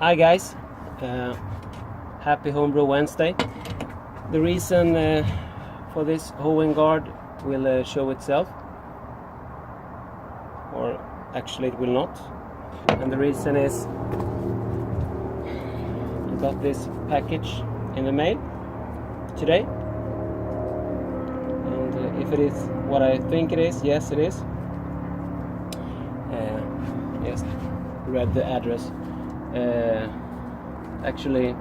Hi guys, happy Homebrew Wednesday. The reason for this hoeing guard will show itself, or actually it will not. And the reason is I got this package in the mail today, and if it is what I think it is, yes it is. Just read the address. Actually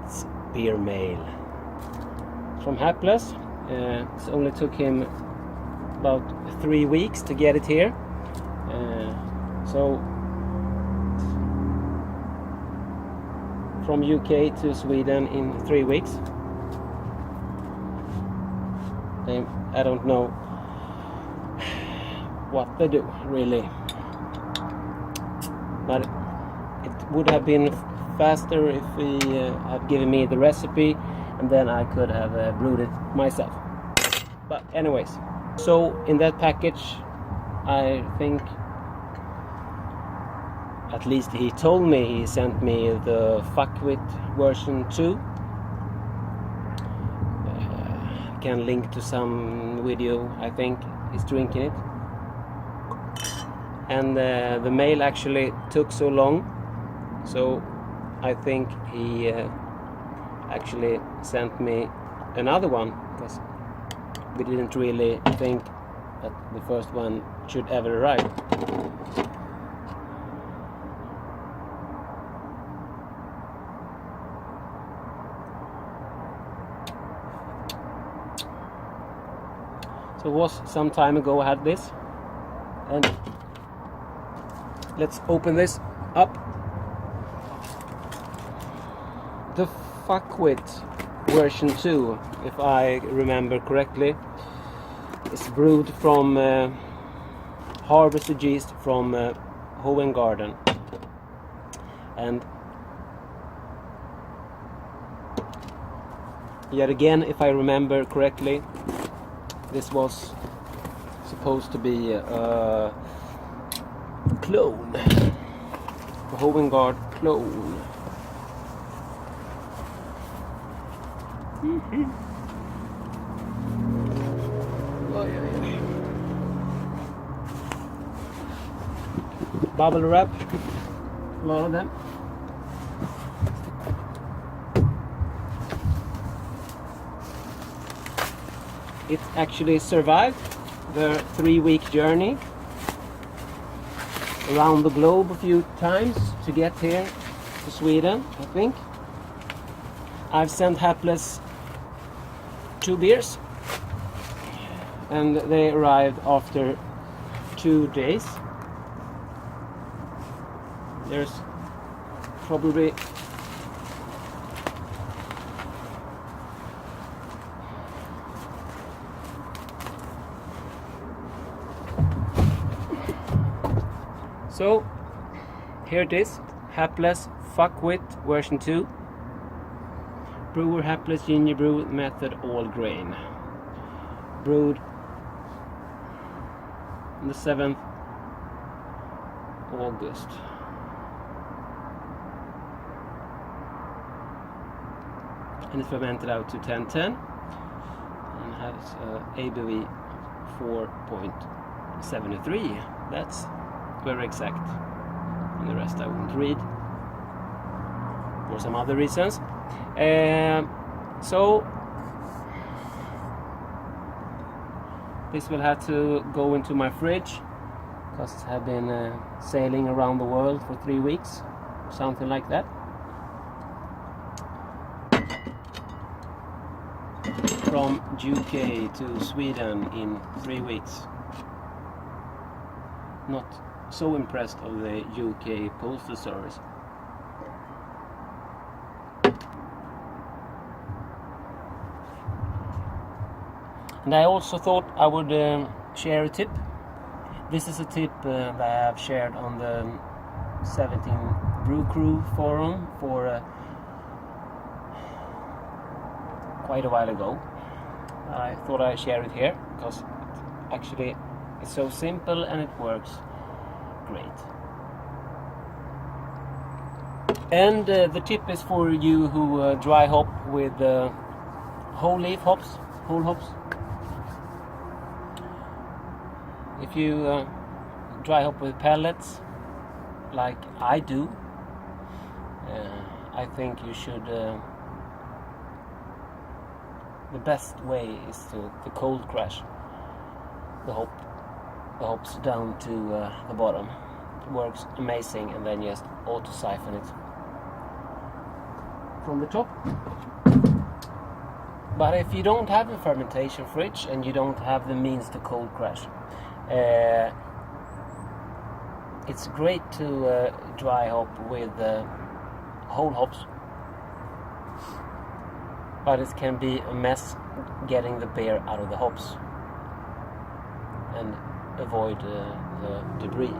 it's beer mail from Hapless. It only took him about 3 weeks to get it here, so from UK to Sweden in 3 weeks. I don't know what they do really, but it would have been faster if he had given me the recipe, and then I could have brewed it myself. But anyways, so in that package, I think, at least he told me, he sent me the Fuckwit version 2. Can link to some video, I think he's drinking it. And the mail actually took so long, so I think he actually sent me another one, because we didn't really think that the first one should ever arrive. So it was some time ago I had this, and let's open this up. The Fuckwit version 2, if I remember correctly, is brewed from harvested yeast from Hoeing Garden. And yet again, if I remember correctly, this was supposed to be a clone, a Hoeing Guard clone. Bubble wrap, a lot of them. It actually survived the 3-week journey around the globe a few times to get here to Sweden, I think. I've sent Hapless 2 beers, and they arrived after 2 days. There's probably so here it is, Hapless Fuckwit version 2. Brewer Hapless Ginger Brew method, all grain. Brewed on the 7th August. And it's fermented out to 1010 and has ABV 4.73. That's very exact. And the rest I won't read for some other reasons. So this will have to go into my fridge, because I've been sailing around the world for 3 weeks, something like that. From UK to Sweden in 3 weeks. Not so impressed of the UK postal service. And I also thought I would share a tip. This is a tip that I have shared on the 17 Brew Crew forum for quite a while ago. I thought I'd share it here because it actually is so simple and it works great. And the tip is for you who dry hop with whole hops. If you dry hop with pellets, like I do, I think you should. The best way is to cold crash the hops down to the bottom. It works amazing, and then just auto siphon it from the top. But if you don't have a fermentation fridge and you don't have the means to cold crash, it's great to dry hop with whole hops, but it can be a mess getting the beer out of the hops and avoid the debris.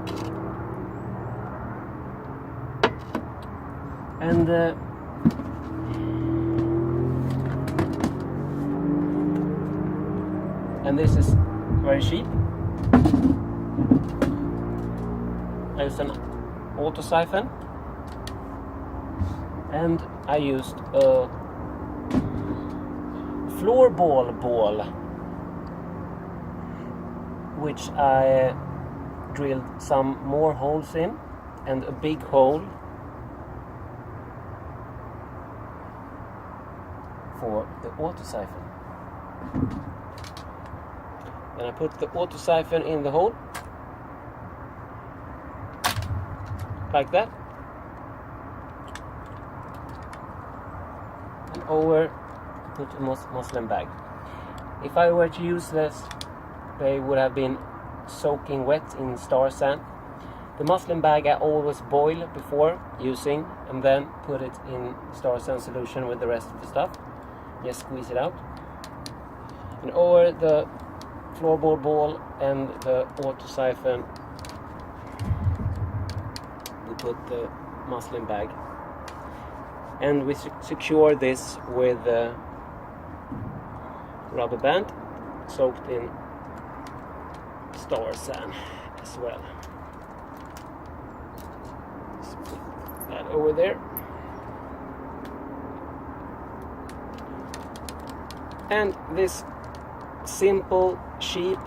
And this is very cheap. There's an auto siphon, and I used a floorball ball, which I drilled some more holes in, and a big hole for the auto siphon. Then I put the auto siphon in the hole, like that, and over put a muslin bag. If I were to use this, they would have been soaking wet in star sand. The muslin bag I always boil before using, and then put it in star sand solution with the rest of the stuff. Just squeeze it out. And over the floorball ball and the auto siphon, we put the muslin bag, and we secure this with a rubber band soaked in star sand as well. Just put that over there. And this simple, cheap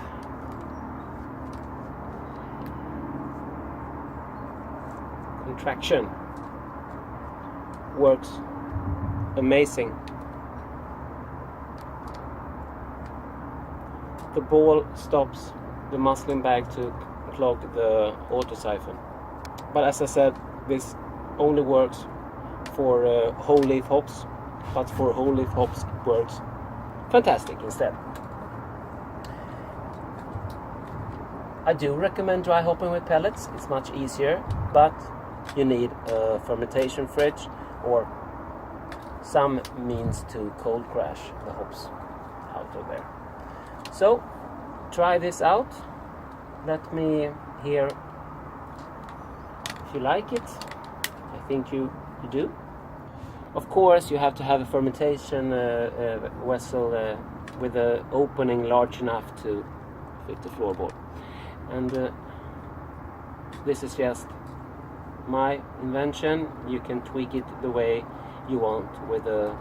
contraction works amazing. The ball stops the muslin bag to clog the auto siphon. But as I said, this only works for whole leaf hops, but for whole leaf hops it works fantastic instead. I do recommend dry hopping with pellets. It's much easier, but you need a fermentation fridge or some means to cold crash the hops out of there. So try this out. Let me hear if you like it. I think you do. Of course, you have to have a fermentation vessel with an opening large enough to fit the floorball. And this is just my invention. You can tweak it the way you want with the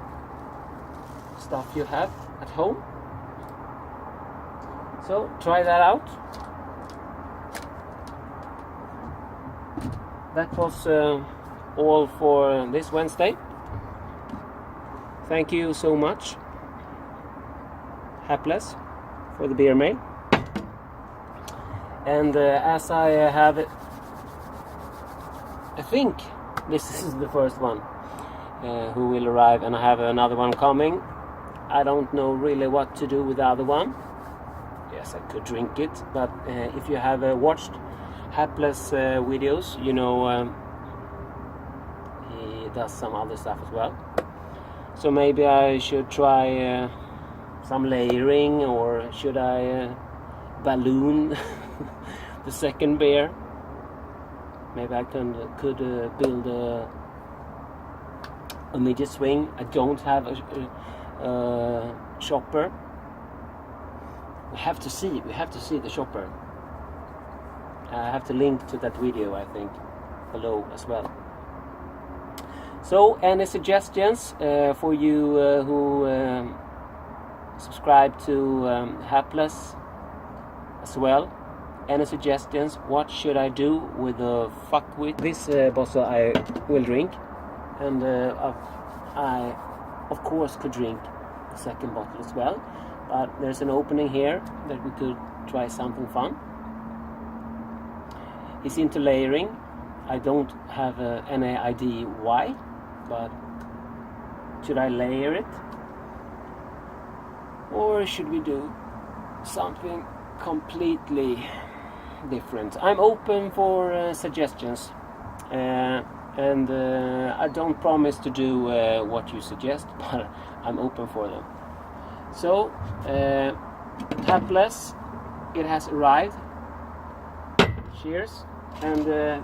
stuff you have at home. So try that out. That was all for this Wednesday. Thank you so much, Hapless, for the beer mail. And as I have, I think this is the first one who will arrive, and I have another one coming. I don't know really what to do with the other one. Yes, I could drink it, but if you have watched Hapless videos, you know he does some other stuff as well. So maybe I should try some layering, or should I balloon the second beer? Maybe I could build a midget swing. I don't have a chopper. We have to see the chopper. I have to link to that video, I think, below as well. So, any suggestions for you who subscribe to Hapless as well? Any suggestions? What should I do with the fuckwit? This bottle I will drink, and I of course could drink the second bottle as well, but there's an opening here that we could try something fun. He's into layering. I don't have any idea why, but should I layer it, or should we do something completely different? I'm open for suggestions, and I don't promise to do what you suggest, but I'm open for them. So, Hapless, it has arrived. Cheers, and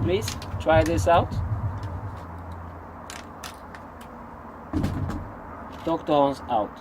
please try this out. Dr. Hans out.